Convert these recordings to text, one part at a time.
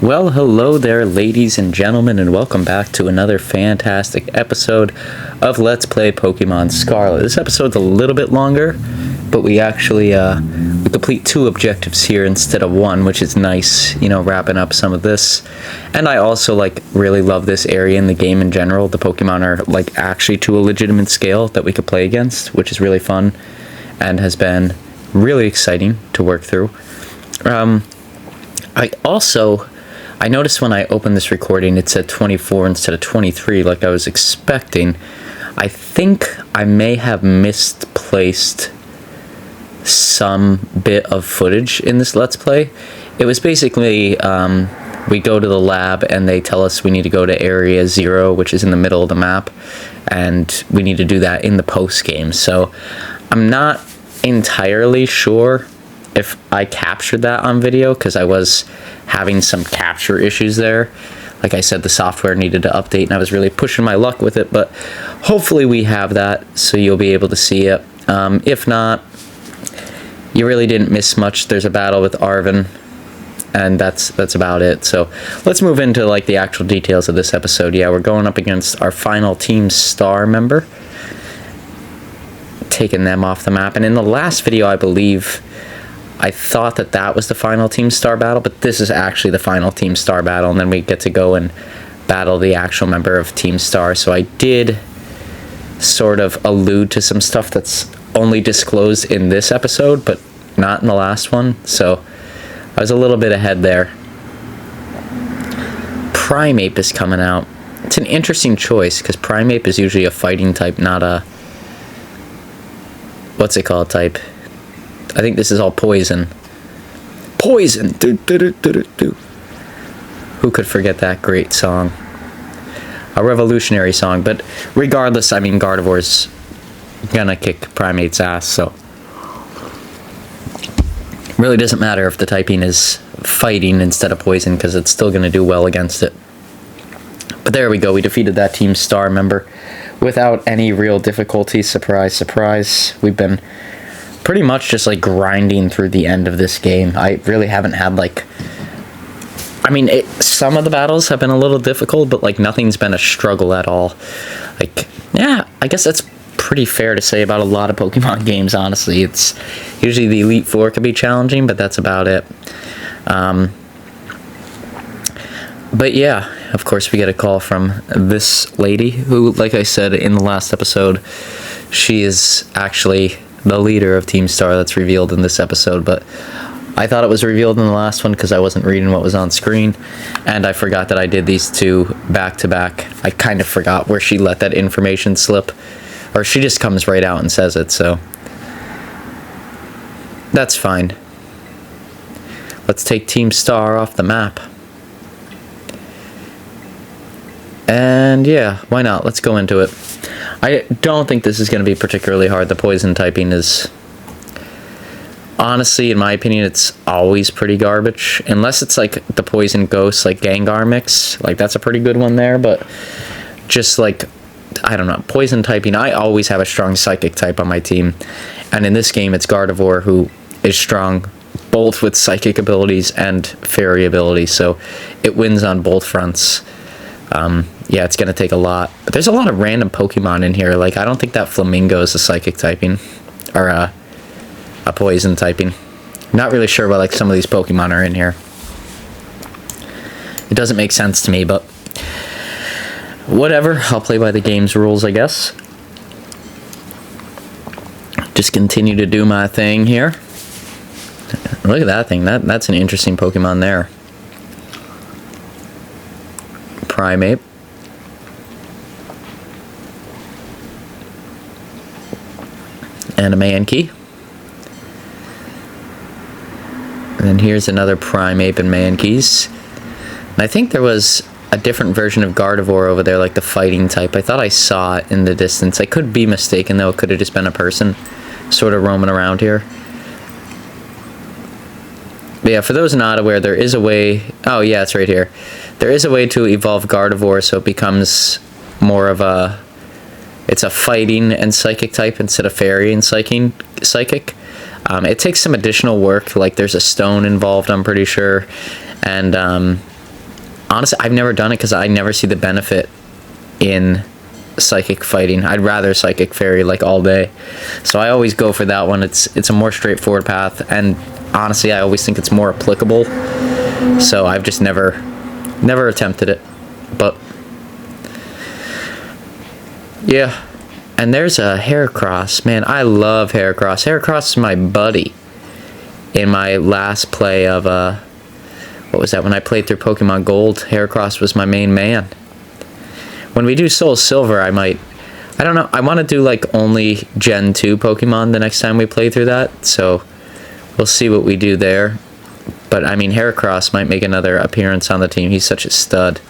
Well, hello there, ladies and gentlemen, and welcome back to another fantastic episode of Let's Play Pokemon Scarlet. This episode's a little bit longer, but we actually we complete 2 objectives here instead of 1, which is nice, you know, wrapping up some of this. And I also, really love this area in the game in general. The Pokemon are, actually to a legitimate scale that we could play against, which is really fun and has been really exciting to work through. I noticed when I opened this recording it said 24 instead of 23 like I was expecting. I think I may have misplaced some bit of footage in this Let's Play. It was basically, we go to the lab and they tell us we need to go to Area 0, which is in the middle of the map, and we need to do that in the post-game. So I'm not entirely sure if I captured that on video, because I was having some capture issues there. Like I said, the software needed to update and I was really pushing my luck with it, but hopefully we have that so you'll be able to see it. If not, you really didn't miss much. There's a battle with Arvin, and that's about it. So let's move into the actual details of this episode. Yeah, we're going up against our final Team Star member, taking them off the map. And in the last video, I believe I thought that was the final Team Star battle, but this is actually the final Team Star battle, and then we get to go and battle the actual member of Team Star. So I did sort of allude to some stuff that's only disclosed in this episode, but not in the last one, so I was a little bit ahead there. Primeape is coming out. It's an interesting choice, because Primeape is usually a fighting type, not a... what's it called type? I think this is all poison. Poison! Do, do, do, do, do. Who could forget that great song? A revolutionary song, but regardless, I mean, Gardevoir's gonna kick Primate's ass, so really doesn't matter if the typing is fighting instead of poison, because it's still gonna do well against it. But there we go, we defeated that Team Star member without any real difficulty. Surprise, surprise. We've been pretty much just grinding through the end of this game. I really haven't had I mean, some of the battles have been a little difficult, but nothing's been a struggle at all. Yeah, I guess that's pretty fair to say about a lot of Pokemon games, honestly. It's usually the Elite Four can be challenging, but that's about it. But yeah, of course we get a call from this lady who, like I said in the last episode, she is actually the leader of Team Star. That's revealed in this episode, but I thought it was revealed in the last one because I wasn't reading what was on screen, and I forgot that I did these 2 back to back. I kind of forgot where she let that information slip, or she just comes right out and says it, so that's fine. Let's take Team Star off the map. And yeah, why not? Let's go into it. I don't think this is going to be particularly hard. The poison typing is, honestly, in my opinion, it's always pretty garbage. Unless it's the poison ghost, Gengar mix. That's a pretty good one there, but just I don't know, poison typing, I always have a strong psychic type on my team. And in this game, it's Gardevoir, who is strong both with psychic abilities and fairy abilities, so it wins on both fronts. Yeah, it's going to take a lot. But there's a lot of random Pokemon in here. I don't think that Flamingo is a psychic typing. Or a poison typing. Not really sure why some of these Pokemon are in here. It doesn't make sense to me, but whatever. I'll play by the game's rules, I guess. Just continue to do my thing here. Look at that thing. That's an interesting Pokemon there. Primeape. And a Mankey. And then here's another Primeape and Mankeys. And I think there was a different version of Gardevoir over there, the fighting type. I thought I saw it in the distance. I could be mistaken, though. It could have just been a person sort of roaming around here. But yeah, for those not aware, there is a way... Oh, yeah, it's right here. There is a way to evolve Gardevoir so it becomes more of a... It's a fighting and psychic type instead of fairy and psychic. It takes some additional work, like there's a stone involved, I'm pretty sure, and honestly, I've never done it because I never see the benefit in psychic fighting. I'd rather psychic fairy like all day, so I always go for that one. It's a more straightforward path, and honestly I always think it's more applicable, so I've just never attempted it. But yeah, and there's a Heracross. Man, I love Heracross. Heracross is my buddy. In my last play of what was that, when I played through Pokemon Gold, Heracross was my main man. When we do Soul Silver, I don't know, I want to do like only Gen 2 Pokemon the next time we play through that, so we'll see what we do there. But I mean, Heracross might make another appearance on the team. He's such a stud.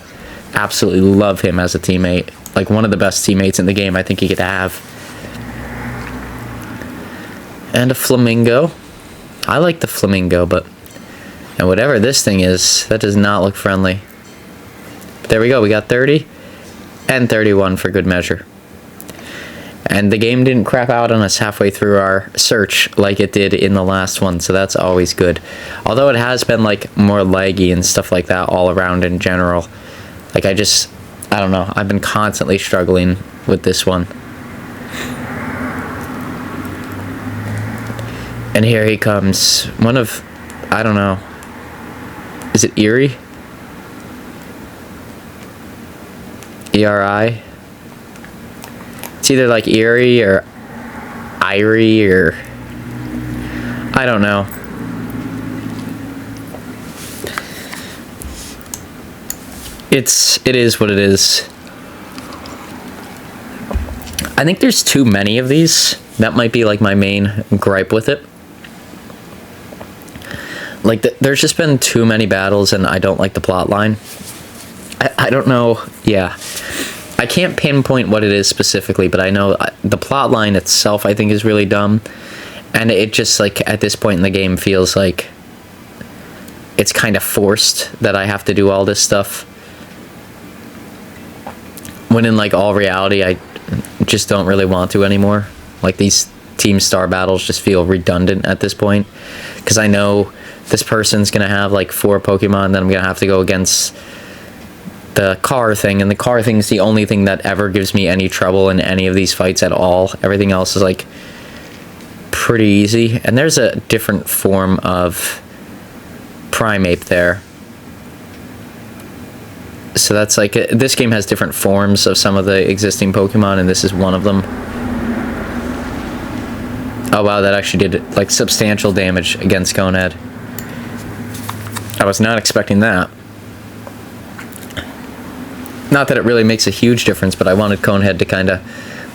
Absolutely love him as a teammate. Like one of the best teammates in the game I think he could have. And a Flamingo. I like the Flamingo, but... and whatever this thing is, that does not look friendly. But there we go, we got 30. And 31 for good measure. And the game didn't crap out on us halfway through our search like it did in the last one, so that's always good. Although it has been like more laggy and stuff like that all around in general. Like I don't know, I've been constantly struggling with this one. And here he comes. One of, I don't know, is it Erie? E-R-I? It's either like Erie or Irie or... I don't know. It is what it is. I think there's too many of these. That might be like my main gripe with it. Like, there's just been too many battles and I don't like the plot line. I don't know, yeah. I can't pinpoint what it is specifically, but I know the plot line itself I think is really dumb. And it just, like, at this point in the game feels like it's kind of forced that I have to do all this stuff. When in, like, all reality, I just don't really want to anymore. Like, these Team Star battles just feel redundant at this point. Because I know this person's going to have, like, 4 Pokemon, then I'm going to have to go against the car thing, and the car thing is the only thing that ever gives me any trouble in any of these fights at all. Everything else is, like, pretty easy. And there's a different form of Primeape there. So that's like, this game has different forms of some of the existing Pokemon, and this is one of them. Oh wow, that actually did, like, substantial damage against Conehead. I was not expecting that. Not that it really makes a huge difference, but I wanted Conehead to kind of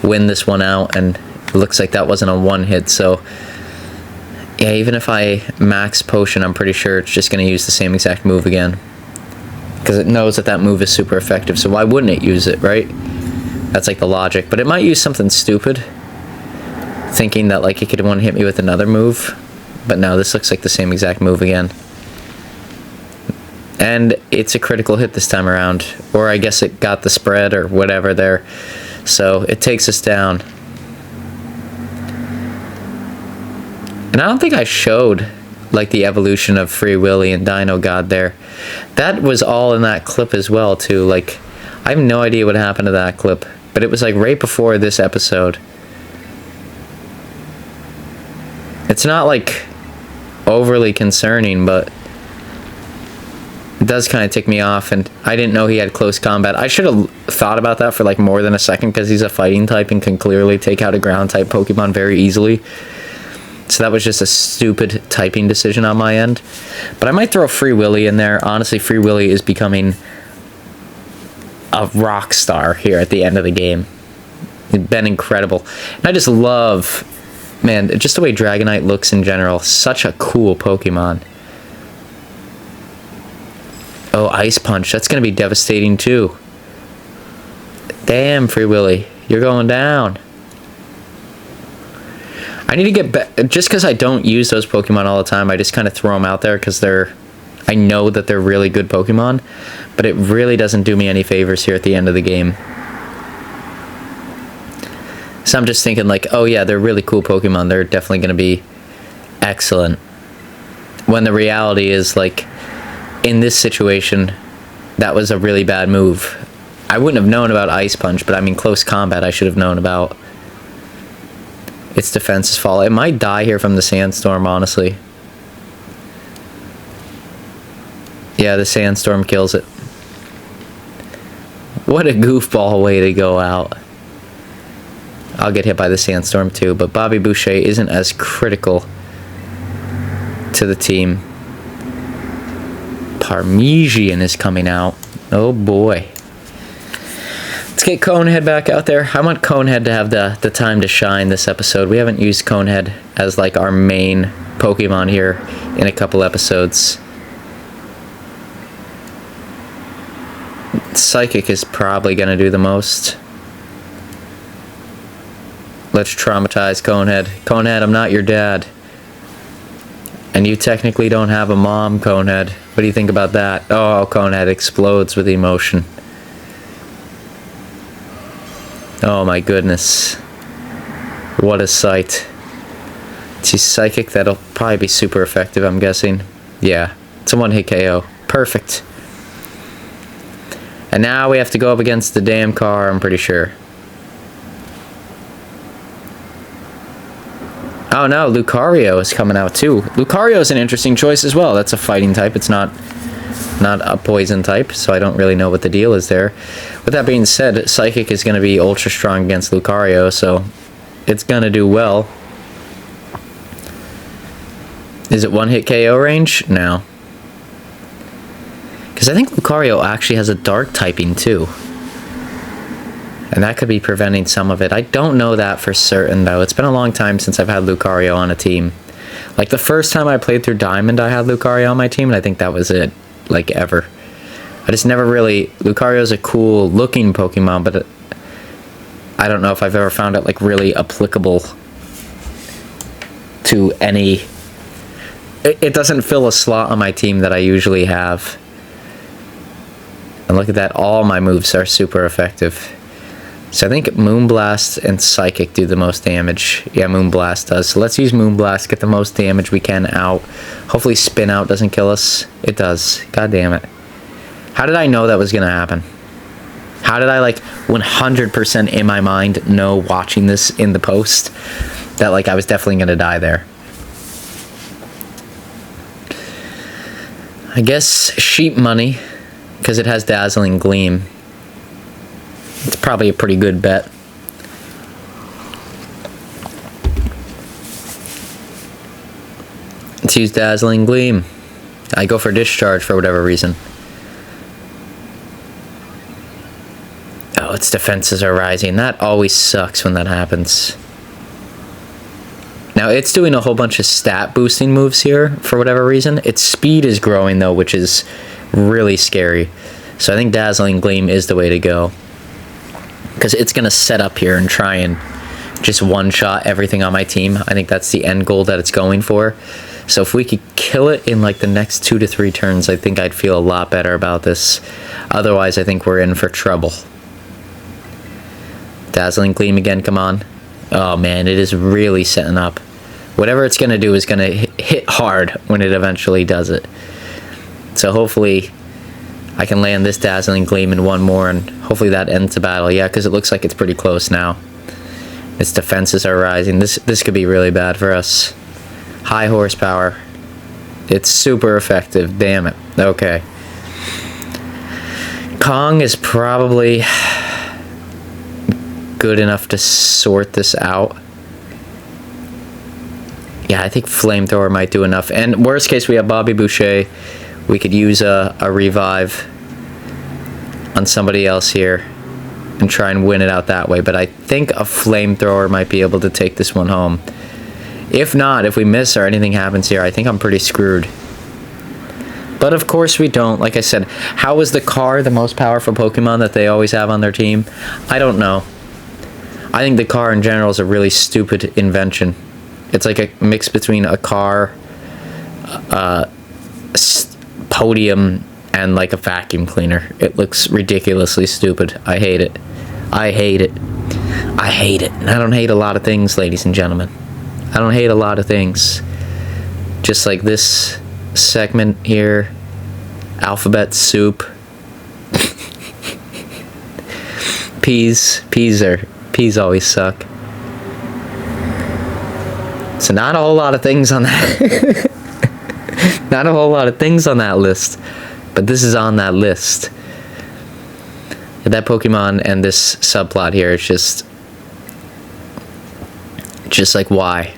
win this one out, and it looks like that wasn't a one hit, so yeah, even if I max potion, I'm pretty sure it's just going to use the same exact move again. Because it knows that that move is super effective, so why wouldn't it use it, right? That's like the logic. But it might use something stupid, thinking that like it could one hit me with another move. But no, this looks like the same exact move again. And it's a critical hit this time around. Or I guess it got the spread or whatever there. So it takes us down. And I don't think I showed like the evolution of Free Willy and Dino God there. That was all in that clip as well too. Like, I have no idea what happened to that clip, but it was like right before this episode. It's not like overly concerning, but it does kind of tick me off, and I didn't know he had close combat. I should have thought about that for like more than a second, because he's a fighting type and can clearly take out a ground type Pokemon very easily. So that was just a stupid typing decision on my end. But I might throw Free Willy in there. Honestly, Free Willy is becoming a rock star here at the end of the game. It's been incredible. And I just love, man, just the way Dragonite looks in general. Such a cool Pokemon. Oh, Ice Punch. That's going to be devastating too. Damn, Free Willy. You're going down. I need to get back, just because I don't use those Pokemon all the time, I just kind of throw them out there because I know that they're really good Pokemon, but it really doesn't do me any favors here at the end of the game. So I'm just thinking like, oh yeah, they're really cool Pokemon, they're definitely going to be excellent. When the reality is like, in this situation, That was a really bad move. I wouldn't have known about Ice Punch, but I mean, close combat I should have known about. Its defense is fall. It might die here from the Sandstorm, honestly. Yeah, the Sandstorm kills it. What a goofball way to go out. I'll get hit by the Sandstorm too, but Bobby Boucher isn't as critical to the team. Parmesan is coming out. Oh boy. Let's get Conehead back out there. I want Conehead to have the time to shine this episode. We haven't used Conehead as like our main Pokemon here in a couple episodes. Psychic is probably going to do the most. Let's traumatize Conehead. Conehead, I'm not your dad. And you technically don't have a mom, Conehead. What do you think about that? Oh, Conehead explodes with emotion. Oh my goodness. What a sight. She's Psychic. That'll probably be super effective, I'm guessing. Yeah, it's a one-hit KO. Perfect. And now we have to go up against the damn car, I'm pretty sure. Oh no, Lucario is coming out too. Lucario is an interesting choice as well. That's a fighting type. It's not a poison type, so I don't really know what the deal is there. With that being said, Psychic is going to be ultra strong against Lucario, so it's going to do well. Is it one-hit KO range? No. Because I think Lucario actually has a dark typing too. And that could be preventing some of it. I don't know that for certain though. It's been a long time since I've had Lucario on a team. Like the first time I played through Diamond, I had Lucario on my team, and I think that was it. Like ever. I just never really... Lucario's a cool looking Pokemon, but I don't know if I've ever found it like really applicable to any... It doesn't fill a slot on my team that I usually have. And look at that, all my moves are super effective. So I think Moonblast and Psychic do the most damage. Yeah, Moonblast does. So let's use Moonblast, get the most damage we can out. Hopefully Spin Out doesn't kill us. It does. God damn it. How did I know that was going to happen? How did I, like, 100% in my mind know watching this in the post that, like, I was definitely going to die there? I guess Sheep Money, because it has Dazzling Gleam. It's probably a pretty good bet. Let's use Dazzling Gleam. I go for Discharge for whatever reason. Oh, its defenses are rising. That always sucks when that happens. Now, it's doing a whole bunch of stat boosting moves here for whatever reason. Its speed is growing, though, which is really scary. So I think Dazzling Gleam is the way to go. Because it's going to set up here and try and just one-shot everything on my team. I think that's the end goal that it's going for. So if we could kill it in like the next 2 to 3 turns, I think I'd feel a lot better about this. Otherwise, I think we're in for trouble. Dazzling Gleam again, come on. Oh man, it is really setting up. Whatever it's going to do is going to hit hard when it eventually does it. So hopefully I can land this Dazzling Gleam in one more, and hopefully that ends the battle. Yeah, because it looks like it's pretty close now. Its defenses are rising. This could be really bad for us. High horsepower. It's super effective. Damn it. Okay. Kong is probably good enough to sort this out. Yeah, I think Flamethrower might do enough. And worst case, we have Bobby Boucher. We could use a revive on somebody else here and try and win it out that way. But I think a Flamethrower might be able to take this one home. If not, if we miss or anything happens here, I think I'm pretty screwed. But of course we don't. Like I said, how is the car the most powerful Pokemon that they always have on their team? I don't know. I think the car in general is a really stupid invention. It's like a mix between a car, podium, and like a vacuum cleaner. It looks ridiculously stupid. I hate it. I hate it. I hate it. And I don't hate a lot of things, ladies and gentlemen. I don't hate a lot of things. Just like this segment here. Alphabet Soup. Peas always suck. So not a whole lot of things on that. Not a whole lot of things on that list, but this is on that list. That Pokemon and this subplot here, it's just like, why?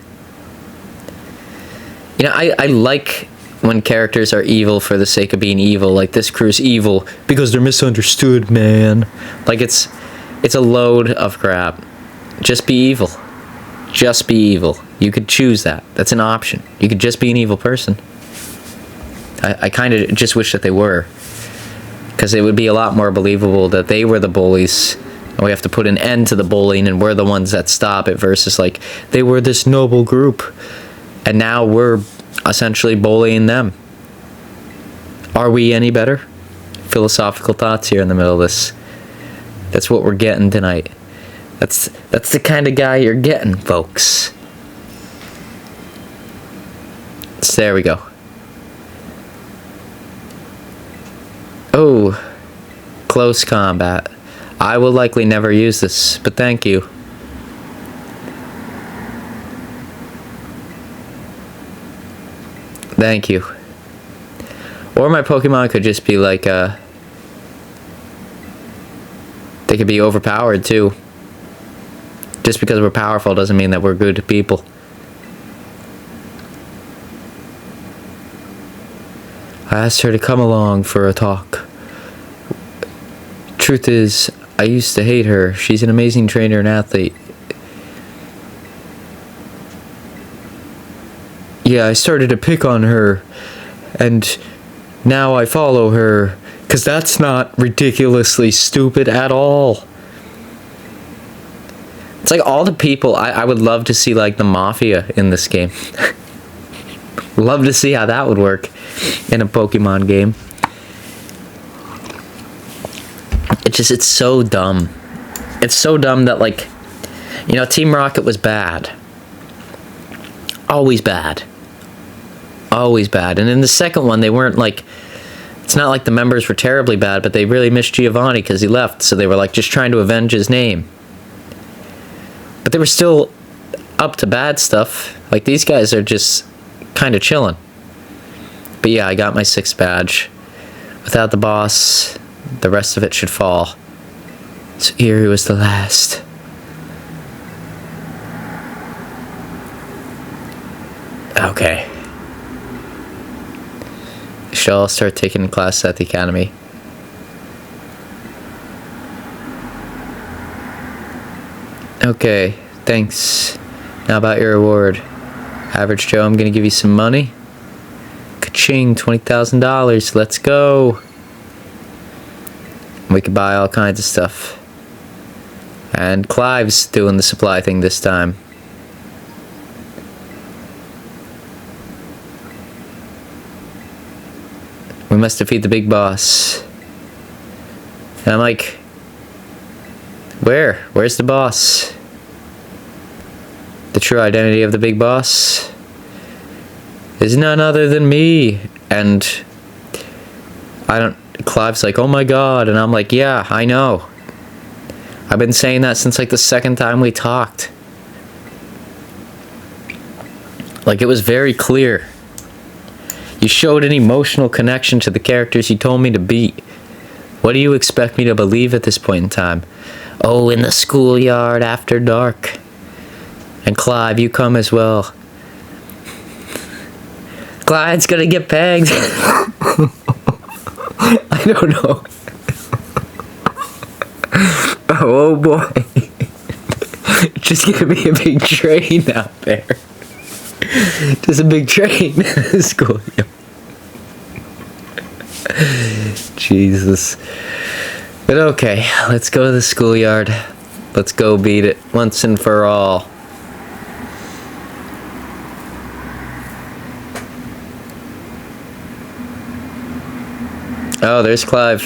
You know, I like when characters are evil for the sake of being evil. Like, this crew's evil because they're misunderstood, man. Like, it's a load of crap. Just be evil. Just be evil. You could choose that. That's an option. You could just be an evil person. I kind of just wish that they were. Because it would be a lot more believable that they were the bullies. And we have to put an end to the bullying and we're the ones that stop it. Versus, like, they were this noble group. And now we're essentially bullying them. Are we any better? Philosophical thoughts here in the middle of this. That's what we're getting tonight. That's the kind of guy you're getting, folks. So there we go. Oh, close combat. I will likely never use this, but thank you. Thank you. Or my Pokemon could just be like, they could be overpowered too. Just because we're powerful doesn't mean that we're good people. I asked her to come along for a talk. Truth is, I used to hate her. She's an amazing trainer and athlete. Yeah, I started to pick on her, and now I follow her, because that's not ridiculously stupid at all. It's like all the people, I would love to see like the Mafia in this game. Love to see how that would work in a Pokemon game. It's so dumb. It's so dumb that, like, you know, Team Rocket was bad. Always bad. Always bad. And in the second one, they weren't like, it's not like the members were terribly bad, but they really missed Giovanni because he left. So they were like just trying to avenge his name. But they were still up to bad stuff. Like, these guys are just kind of chilling. But yeah, I got my 6th badge. Without the boss, the rest of it should fall. So Erie was the last. Okay. Should all start taking classes at the academy. Okay, thanks. Now about your reward. Average Joe, I'm gonna give you some money. Ka-ching, $20,000. Let's go. We could buy all kinds of stuff. And Clive's doing the supply thing this time. We must defeat the big boss. And I'm like, where's the boss? The true identity of the big boss is none other than me. And Clive's like, oh my god. And I'm like, yeah, I know. I've been saying that since like the second time we talked. Like, it was very clear. You showed an emotional connection to the characters you told me to beat. What do you expect me to believe at this point in time? Oh, in the schoolyard after dark. And Clive, you come as well. Clyde's gonna get pegged. I don't know. Oh boy. It's just gonna be a big train out there. Just a big train in the schoolyard. Jesus. But okay, let's go to the schoolyard. Let's go beat it once and for all. Oh, there's Clive.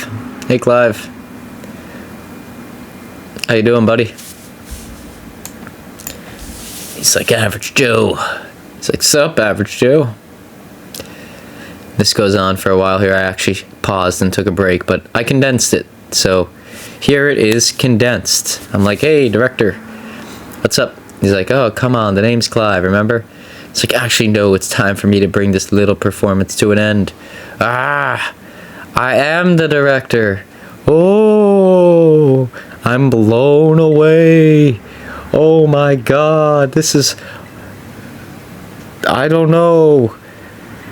Hey, Clive. How you doing, buddy? He's like, Average Joe. He's like, sup, Average Joe? This goes on for a while here. I actually paused and took a break, but I condensed it So here it is condensed. I'm like, hey, director, what's up? He's like, oh, come on, the name's Clive, remember? It's like, actually, no, it's time for me to bring this little performance to an end. Ah, I am the director. Oh, I'm blown away. Oh my God, this is, I don't know,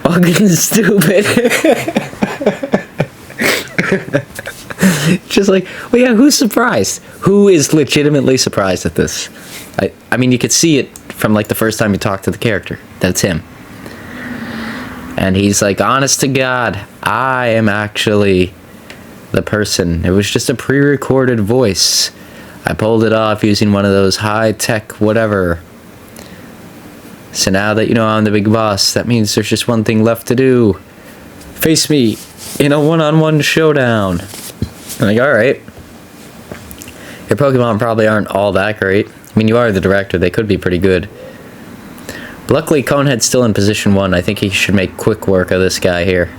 fucking stupid. Just like, well, yeah, who's surprised? Who is legitimately surprised at this? I mean, you could see it from like the first time you talk to the character. That's him. And he's like, honest to God, I am actually the person. It was just a pre-recorded voice. I pulled it off using one of those high-tech whatever. So now that you know I'm the big boss, that means there's just one thing left to do. Face me in a one-on-one showdown. I'm like, alright. Your Pokemon probably aren't all that great. I mean, you are the director. They could be pretty good. But luckily, Conehead's still in position 1. I think he should make quick work of this guy here.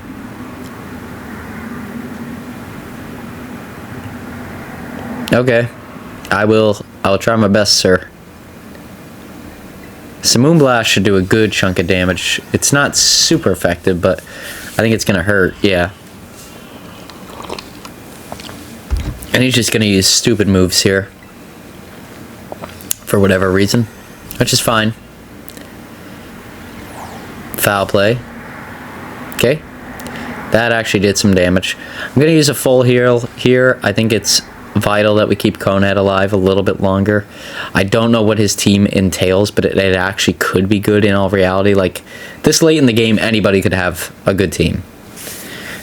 Okay. I'll try my best, sir. So Moonblast should do a good chunk of damage. It's not super effective, but I think it's going to hurt, yeah. And he's just going to use stupid moves here. For whatever reason. Which is fine. Foul play. Okay. That actually did some damage. I'm going to use a full heal here. I think it's vital that we keep Conehead alive a little bit longer. I don't know what his team entails, but it actually could be good in all reality. Like, this late in the game, anybody could have a good team.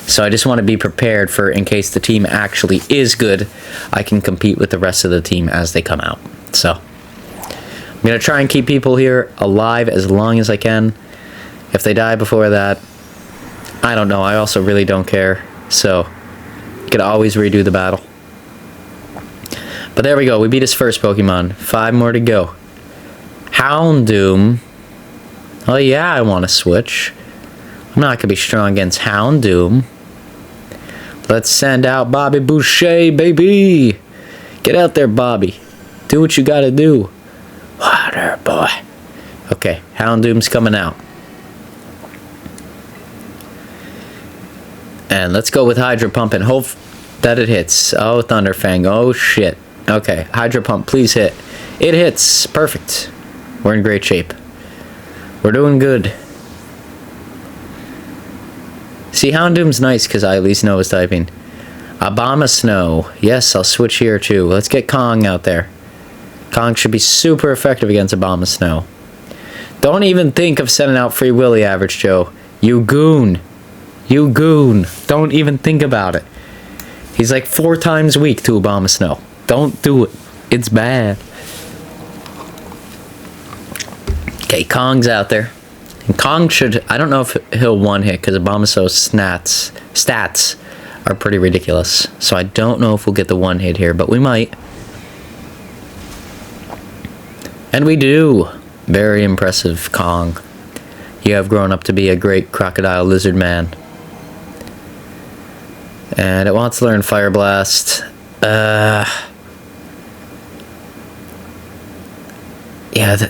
So I just want to be prepared for, in case the team actually is good, I can compete with the rest of the team as they come out. So, I'm going to try and keep people here alive as long as I can. If they die before that, I don't know. I also really don't care. So, you can always redo the battle. But there we go. We beat his first Pokemon. 5 more to go. Houndoom. Oh yeah, I want to switch. I'm not going to be strong against Houndoom. Let's send out Bobby Boucher, baby. Get out there, Bobby. Do what you got to do. Water boy. Okay, Houndoom's coming out. And let's go with Hydro Pump and hope that it hits. Oh, Thunderfang. Oh, shit. Okay, Hydro Pump, please hit. It hits. Perfect. We're in great shape. We're doing good. See, Houndoom's nice because I at least know his typing. Abomasnow. Yes, I'll switch here too. Let's get Kong out there. Kong should be super effective against Abomasnow. Don't even think of sending out Free Willy, Average Joe. You goon. You goon. Don't even think about it. He's like 4 times weak to Abomasnow. Don't do it. It's bad. Okay, Kong's out there. And Kong should... I don't know if he'll one-hit, because Abomasnow's stats are pretty ridiculous. So I don't know if we'll get the one-hit here, but we might. And we do. Very impressive, Kong. You have grown up to be a great crocodile lizard man. And it wants to learn Fire Blast. Yeah,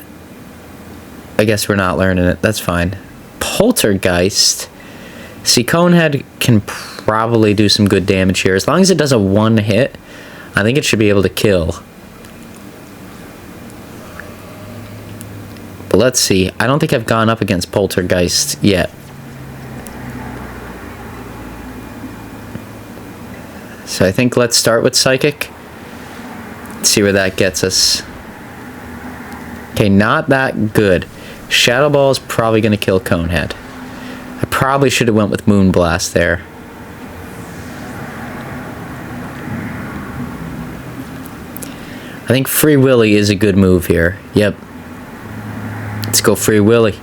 I guess we're not learning it. That's fine. Poltergeist. See, Conehead can probably do some good damage here. As long as it does a one hit, I think it should be able to kill. But let's see. I don't think I've gone up against Poltergeist yet. So I think let's start with Psychic. Let's see where that gets us. Okay, not that good. Shadow Ball is probably going to kill Conehead. I probably should have went with Moonblast there. I think Free Willy is a good move here. Yep. Let's go Free Willy.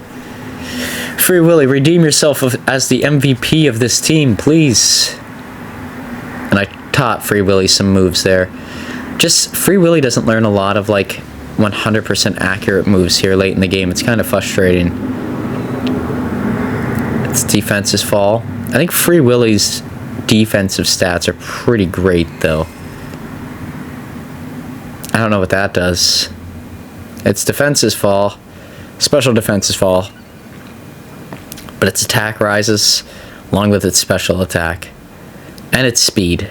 Free Willy, redeem yourself as the MVP of this team, please. And I taught Free Willy some moves there. Just, Free Willy doesn't learn a lot of, like, 100% accurate moves here late in the game. It's kind of frustrating. Its defenses fall. I think Free Willy's defensive stats are pretty great, though. I don't know what that does. Its defenses fall. Special defenses fall. But its attack rises, along with its special attack. And its speed.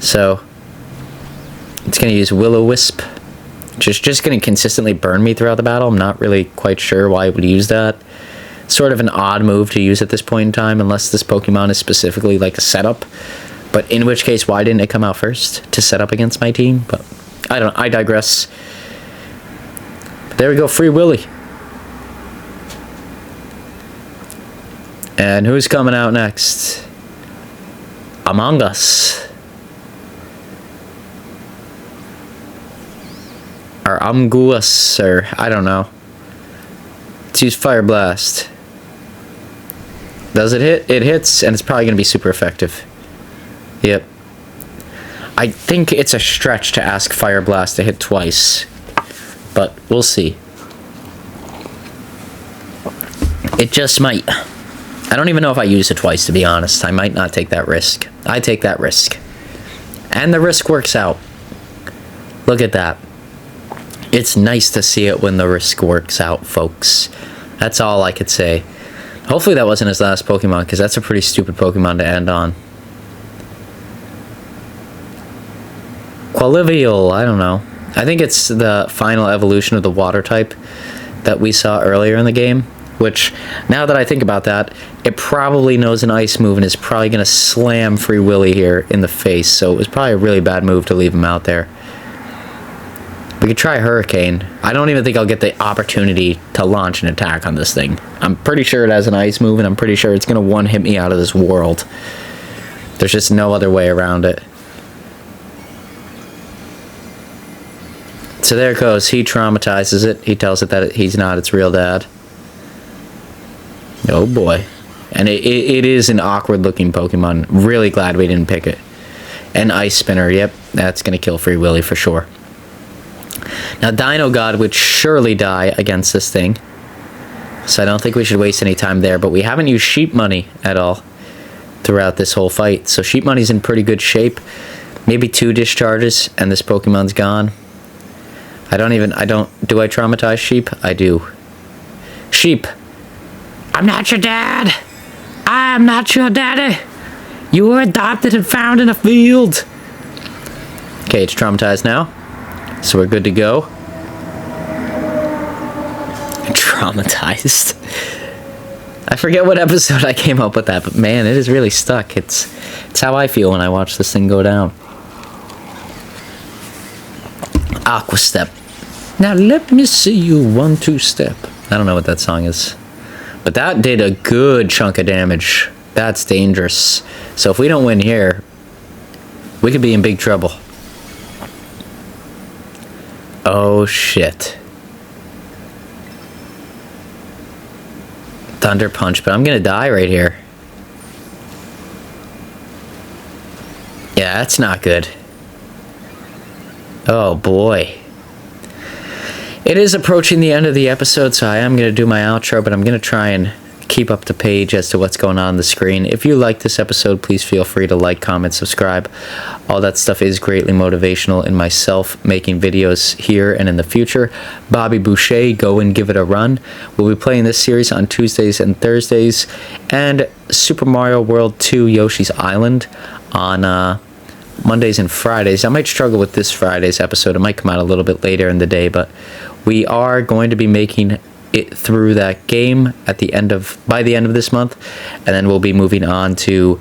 So, it's going to use Will-O-Wisp. Just going to consistently burn me throughout the battle. I'm not really quite sure why it would use that. Sort of an odd move to use at this point in time, unless this Pokemon is specifically like a setup. But in which case, why didn't it come out first to set up against my team? But I digress. But there we go, Free Willy. And who's coming out next? Among Us. Or Amguus, or I don't know. Let's use Fire Blast. Does it hit? It hits, and it's probably going to be super effective. Yep. I think it's a stretch to ask Fire Blast to hit twice. But we'll see. It just might. I don't even know if I use it twice, to be honest. I might not take that risk. I take that risk. And the risk works out. Look at that. It's nice to see it when the risk works out, folks. That's all I could say. Hopefully that wasn't his last Pokemon, because that's a pretty stupid Pokemon to end on. Qualivial, I don't know. I think it's the final evolution of the water type that we saw earlier in the game. Which, now that I think about that, it probably knows an ice move and is probably going to slam Free Willy here in the face. So it was probably a really bad move to leave him out there. We could try Hurricane. I don't even think I'll get the opportunity to launch an attack on this thing. I'm pretty sure it has an ice move, and I'm pretty sure it's going to one-hit me out of this world. There's just no other way around it. So there it goes. He traumatizes it. He tells it that he's not its real dad. Oh boy. And it is an awkward looking Pokemon. Really glad we didn't pick it. And Ice Spinner. Yep, that's going to kill Free Willy for sure. Now Dino God would surely die against this thing. So I don't think we should waste any time there. But we haven't used Sheep Money at all throughout this whole fight. So Sheep Money's in pretty good shape. Maybe 2 discharges and this Pokemon's gone. Do I traumatize Sheep? I do. Sheep. I'm not your dad. I'm not your daddy. You were adopted and found in a field. Okay, it's traumatized now. So we're good to go. Traumatized. I forget what episode I came up with that, but man, it is really stuck. It's how I feel when I watch this thing go down. Aqua Step. Now let me see you 1-2 step. I don't know what that song is. But that did a good chunk of damage. That's dangerous. So if we don't win here, we could be in big trouble. Oh shit. Thunder Punch, but I'm gonna die right here. Yeah, that's not good. Oh boy. It is approaching the end of the episode, so I am going to do my outro, but I'm going to try and keep up to page as to what's going on the screen. If you like this episode, please feel free to like, comment, subscribe. All that stuff is greatly motivational in myself making videos here and in the future. Bobby Boucher, go and give it a run. We'll be playing this series on Tuesdays and Thursdays, and Super Mario World 2 Yoshi's Island on Mondays and Fridays. I might struggle with this Friday's episode. It might come out a little bit later in the day, but we are going to be making it through that game by the end of this month, and then we'll be moving on to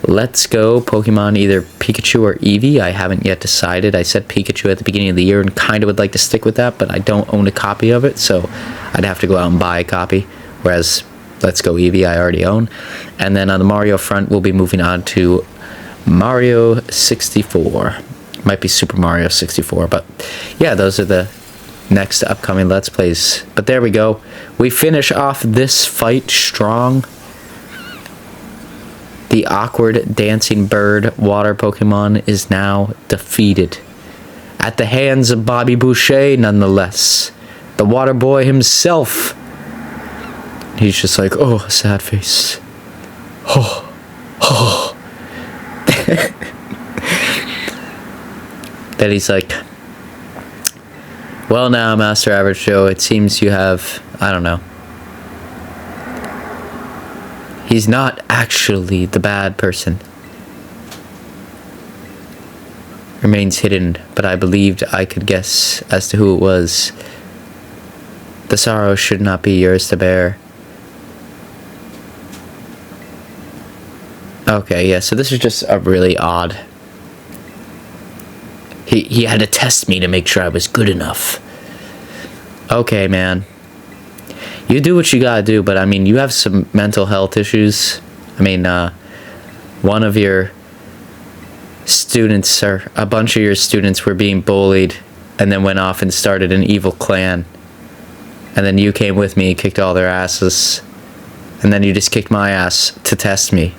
Let's Go Pokemon, either Pikachu or Eevee. I haven't yet decided. I said Pikachu at the beginning of the year and kind of would like to stick with that, but I don't own a copy of it, so I'd have to go out and buy a copy, whereas Let's Go Eevee I already own. And then on the Mario front, we'll be moving on to Mario 64. Might be Super Mario 64, but yeah, those are the next upcoming Let's Plays. But there we go. We finish off this fight strong. The awkward dancing bird water Pokemon is now defeated. At the hands of Bobby Boucher, nonetheless. The water boy himself. He's just like, oh, sad face. Oh. Then he's like, well, now, Master Average Joe, it seems you have, I don't know. He's not actually the bad person. Remains hidden, but I believed I could guess as to who it was. The sorrow should not be yours to bear. Okay, yeah, so this is just a really odd... He had to test me to make sure I was good enough. Okay, man. You do what you gotta do, but I mean, you have some mental health issues. I mean, one of your students, or a bunch of your students, were being bullied and then went off and started an evil clan. And then you came with me, kicked all their asses, and then you just kicked my ass to test me,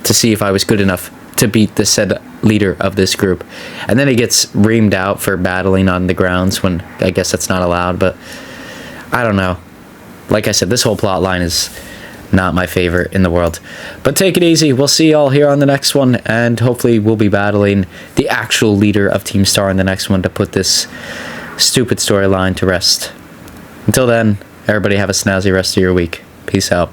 to see if I was good enough to beat the said leader of this group. And then he gets reamed out for battling on the grounds, when I guess that's not allowed, but I don't know. Like I said, this whole plot line is not my favorite in the world. But take it easy. We'll see y'all here on the next one, and hopefully we'll be battling the actual leader of Team Star in the next one to put this stupid storyline to rest. Until then, everybody have a snazzy rest of your week. Peace out.